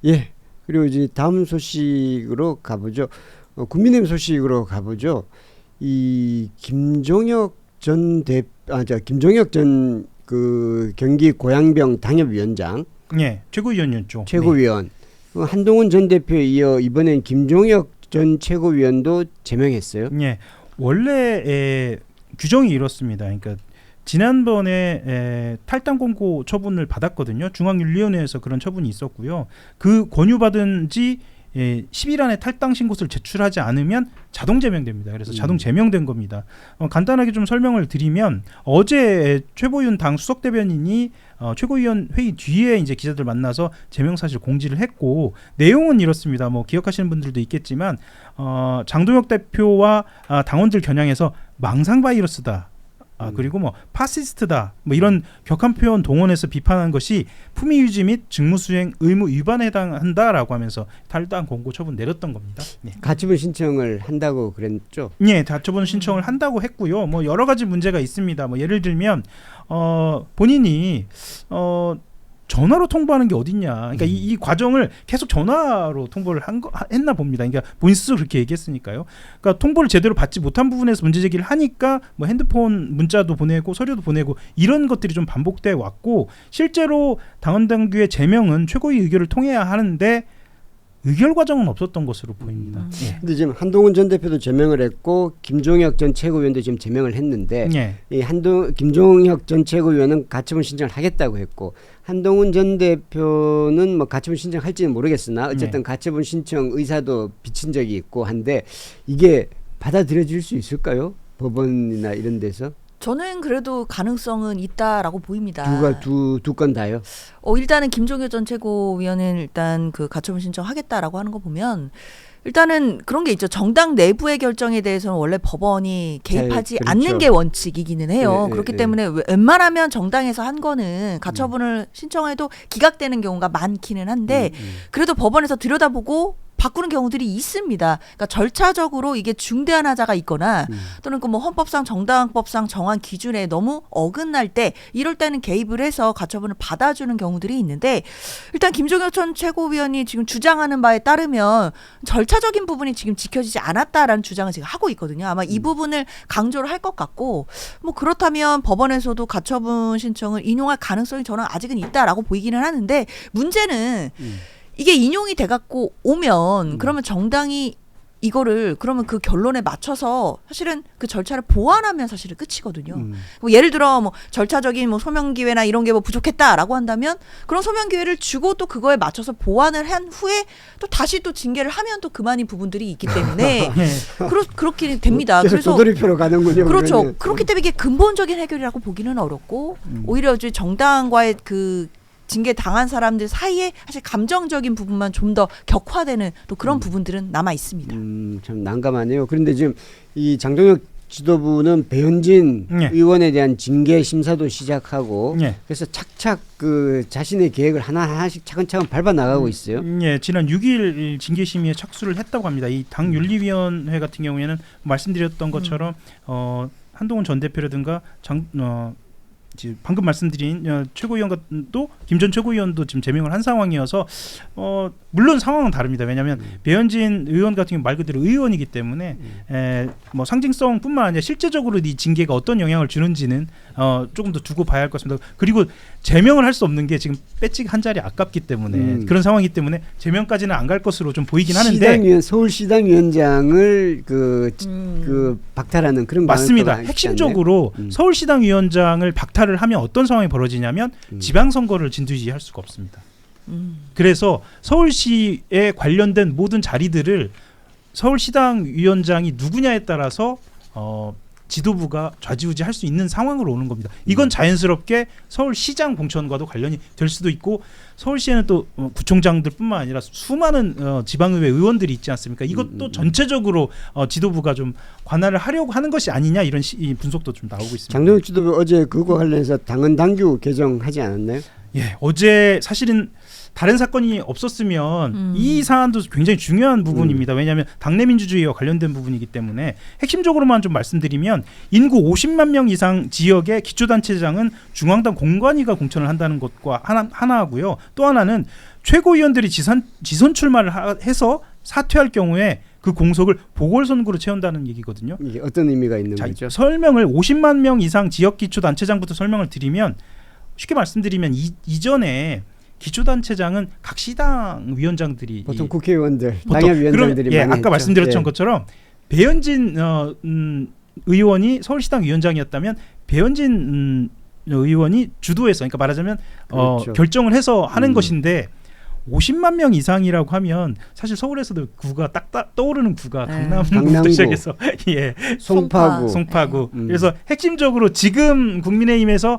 예. 그리고 이제 다음 소식으로 가보죠. 국민의힘 소식으로 가보죠. 이 김종혁 전 그 경기 고양병 당협위원장, 예, 최고위원이었죠. 최고위원. 네. 한동훈 전 대표에 이어 이번엔 김종혁 전 최고위원도 제명했어요. 예, 원래 규정이 이렇습니다. 그러니까 지난번에 탈당 공고 처분을 받았거든요. 중앙윤리위원회에서 그런 처분이 있었고요. 그 권유받은 지 10일 안에 탈당 신고서를 제출하지 않으면 자동 제명됩니다. 그래서 자동 제명된 겁니다. 간단하게 좀 설명을 드리면 어제 최보윤 당 수석 대변인이 최고위원 회의 뒤에 이제 기자들 만나서 제명 사실 공지를 했고 내용은 이렇습니다. 뭐 기억하시는 분들도 있겠지만 장동혁 대표와 당원들 겨냥해서 망상 바이러스다. 그리고 뭐 파시스트다 뭐 이런 격한 표현 동원해서 비판한 것이 품위 유지 및 직무수행 의무 위반에 해당한다라고 하면서 탈당 공고 처분 내렸던 겁니다. 네. 가처분 신청을 한다고 그랬죠? 네, 가처분 신청을 한다고 했고요. 뭐 여러 가지 문제가 있습니다. 뭐 예를 들면 본인이 전화로 통보하는 게 어딨냐. 그러니까 이 과정을 계속 전화로 통보를 했나 봅니다. 그러니까 본인 스스로 그렇게 얘기했으니까요. 그러니까 통보를 제대로 받지 못한 부분에서 문제 제기를 하니까 뭐 핸드폰 문자도 보내고 서류도 보내고 이런 것들이 좀 반복돼 왔고 실제로 당원 당규의 제명은 최고위 의결을 통해야 하는데 의결 과정은 없었던 것으로 보입니다. 예. 근데 지금 한동훈 전 대표도 제명을 했고 김종혁 전 최고위원도 지금 제명을 했는데 이 김종혁 전 최고위원은 가처분 신청을 하겠다고 했고 한동훈 전 대표는 뭐 가처분 신청할지는 모르겠으나 어쨌든 가처분 신청 의사도 비친 적이 있고 한데 이게 받아들여질 수 있을까요? 법원이나 이런 데서? 저는 그래도 가능성은 있다라고 보입니다. 두 건 다요? 일단은 김종혁 전 최고위원은 일단 그 가처분 신청하겠다라고 하는 거 보면 일단은 그런 게 있죠. 정당 내부의 결정에 대해서는 원래 법원이 개입하지 그렇죠. 않는 게 원칙이기는 해요. 네, 그렇기 네, 때문에 웬만하면 정당에서 한 거는 가처분을 신청해도 기각되는 경우가 많기는 한데 그래도 법원에서 들여다보고 바꾸는 경우들이 있습니다. 그러니까 절차적으로 이게 중대한 하자가 있거나 또는 그 뭐 헌법상 정당법상 정한 기준에 너무 어긋날 때 이럴 때는 개입을 해서 가처분을 받아주는 경우들이 있는데 일단 김종혁 전 최고위원이 지금 주장하는 바에 따르면 절차적인 부분이 지금 지켜지지 않았다라는 주장을 지금 하고 있거든요. 아마 이 부분을 강조를 할 것 같고 뭐 그렇다면 법원에서도 가처분 신청을 인용할 가능성이 저는 아직은 있다라고 보이기는 하는데 문제는 이게 인용이 돼갖고 오면 그러면 정당이 이거를 그러면 그 결론에 맞춰서 사실은 그 절차를 보완하면 사실은 끝이거든요. 뭐 예를 들어 뭐 절차적인 뭐 소명 기회나 이런 게 뭐 부족했다라고 한다면 그런 소명 기회를 주고 또 그거에 맞춰서 보완을 한 후에 또 다시 또 징계를 하면 또 그만인 부분들이 있기 때문에 그렇게 됩니다. 그래서 도돌이표로 가는군요. 그렇죠. 그러면. 그렇기 때문에 이게 근본적인 해결이라고 보기는 어렵고 오히려 이제 정당과의 그 징계 당한 사람들 사이에 사실 감정적인 부분만 좀 더 격화되는 또 그런 부분들은 남아 있습니다. 참 난감하네요. 그런데 지금 이 장동혁 지도부는 배현진 의원에 대한 징계 심사도 시작하고 그래서 착착 그 자신의 계획을 하나하나씩 차근차근 밟아 나가고 있어요. 지난 6일 징계 심의에 착수를 했다고 합니다. 이 당 윤리위원회 같은 경우에는 말씀드렸던 것처럼 한동훈 전 대표라든가 방금 말씀드린 최고위원도 김 전 최고위원도 지금 제명을 한 상황이어서 물론 상황은 다릅니다. 왜냐하면 배현진 의원 같은 경우 말 그대로 의원이기 때문에 뭐 상징성뿐만 아니라 실제적으로 이 징계가 어떤 영향을 주는지는 조금 더 두고 봐야 할 것 같습니다. 그리고 제명을 할 수 없는 게 지금 배지가 한 자리 아깝기 때문에 그런 상황이기 때문에 제명까지는 안 갈 것으로 좀 보이긴 하는데 서울시당위원장을 그 박탈하는 그런 맞습니다. 핵심적으로 서울시당위원장을 박탈을 하면 어떤 상황이 벌어지냐면 지방선거를 진두지휘할 수가 없습니다. 그래서 서울시에 관련된 모든 자리들을 서울시당위원장이 누구냐에 따라서 지도부가 좌지우지할 수 있는 상황으로 오는 겁니다. 이건 자연스럽게 서울시장 공천과도 관련이 될 수도 있고 서울시에는 또 구청장들뿐만 아니라 수많은 지방의회 의원들이 있지 않습니까? 이것도 전체적으로 지도부가 좀 관할을 하려고 하는 것이 아니냐 이런 분석도 좀 나오고 있습니다. 장동혁 지도부 어제 그거 관련해서 당헌 당규 개정하지 않았나요? 예, 어제 사실은 다른 사건이 없었으면 이 사안도 굉장히 중요한 부분입니다. 왜냐하면 당내 민주주의와 관련된 부분이기 때문에 핵심적으로만 좀 말씀드리면 인구 50만 명 이상 지역의 기초단체장은 중앙당 공관위가 공천을 한다는 것과 하나하고요. 또 하나는 최고위원들이 지선 출마를 해서 사퇴할 경우에 그 공석을 보궐선거로 채운다는 얘기거든요. 이게 어떤 의미가 있는 자, 거죠? 설명을 50만 명 이상 지역기초단체장부터 설명을 드리면 쉽게 말씀드리면 이전에 기초단체장은 각 시당 위원장들이 보통 국회의원들, 보통 당협위원장들이 예, 많이 아까 했죠. 말씀드렸던 예. 것처럼 배현진 의원이 서울시당 위원장이었다면 배현진 의원이 주도해서 그러니까 말하자면 그렇죠. 결정을 해서 하는 것인데 50만 명 이상이라고 하면 사실 서울에서도 구가 딱 떠오르는 구가 강남구부터 강남구. 시작해서 예, 송파구. 송파구. 네. 그래서 핵심적으로 지금 국민의힘에서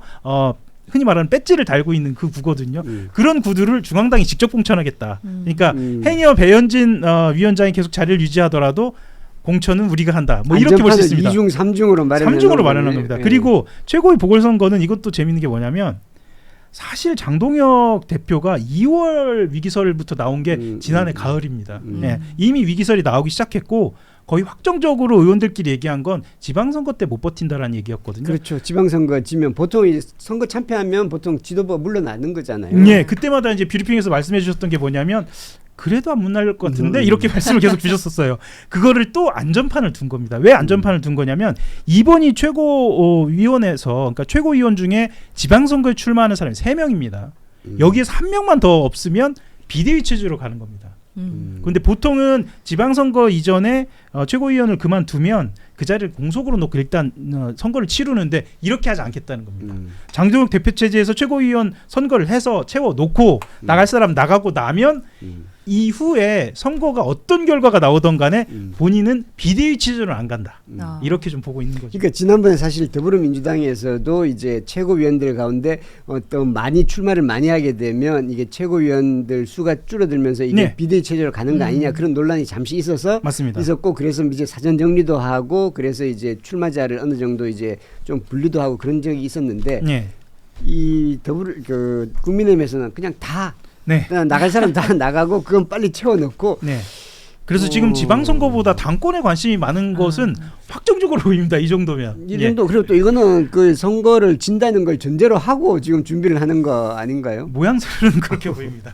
흔히 말하는 배지를 달고 있는 그 구거든요. 그런 구들을 중앙당이 직접 공천하겠다. 그러니까 행여 배현진 위원장이 계속 자리를 유지하더라도 공천은 우리가 한다. 뭐 이렇게 볼 수 있습니다. 2중 3중으로 마련하는 3중으로 마련한 겁니다. 예. 그리고 최고의 보궐선거는 이것도 재밌는 게 뭐냐면 사실 장동혁 대표가 2월 위기설부터 나온 게 지난해 가을입니다. 예, 이미 위기설이 나오기 시작했고 거의 확정적으로 의원들끼리 얘기한 건 지방선거 때 못 버틴다라는 얘기였거든요. 그렇죠. 지방선거 지면 보통 이 선거 참패하면 보통 지도부가 물러나는 거잖아요. 예, 그때마다 이제 뷰리핑에서 말씀해 주셨던 게 뭐냐면 그래도 안 물날 것 같은데 이렇게 말씀을 계속 주셨었어요. 그거를 또 안전판을 둔 겁니다. 왜 안전판을 둔 거냐면 이번이 최고위원회에서 그러니까 최고위원 중에 지방선거에 출마하는 사람이 3명입니다. 여기에서 1명만 더 없으면 비대위 체제로 가는 겁니다. 그런데 보통은 지방선거 이전에 최고위원을 그만두면 그 자리를 공석으로 놓고 일단 선거를 치르는데 이렇게 하지 않겠다는 겁니다. 장동혁 대표 체제에서 최고위원 선거를 해서 채워놓고 나갈 사람 나가고 나면 이후에 선거가 어떤 결과가 나오던 간에 본인은 비대위 체제로 안 간다. 이렇게 좀 보고 있는 거죠. 그러니까 지난번에 사실 더불어민주당에서도 이제 최고위원들 가운데 어떤 많이 출마를 많이 하게 되면 이게 최고위원들 수가 줄어들면서 이게 네. 비대위 체제로 가는 거 아니냐 그런 논란이 잠시 맞습니다. 있었고 그래서 이제 사전 정리도 하고 그래서 이제 출마자를 어느 정도 이제 좀 분류도 하고 그런 적이 있었는데 네. 이 국민의힘에서는 그냥 다 네. 나갈 사람 다 나가고 그건 빨리 채워넣고 네. 그래서 지금 지방선거보다 당권에 관심이 많은 것은 확정적으로 보입니다. 이 정도면. 이 정도 그리고 또 이거는 그 선거를 진다는 걸 전제로 하고 지금 준비를 하는 거 아닌가요? 모양새는 그렇게 보입니다.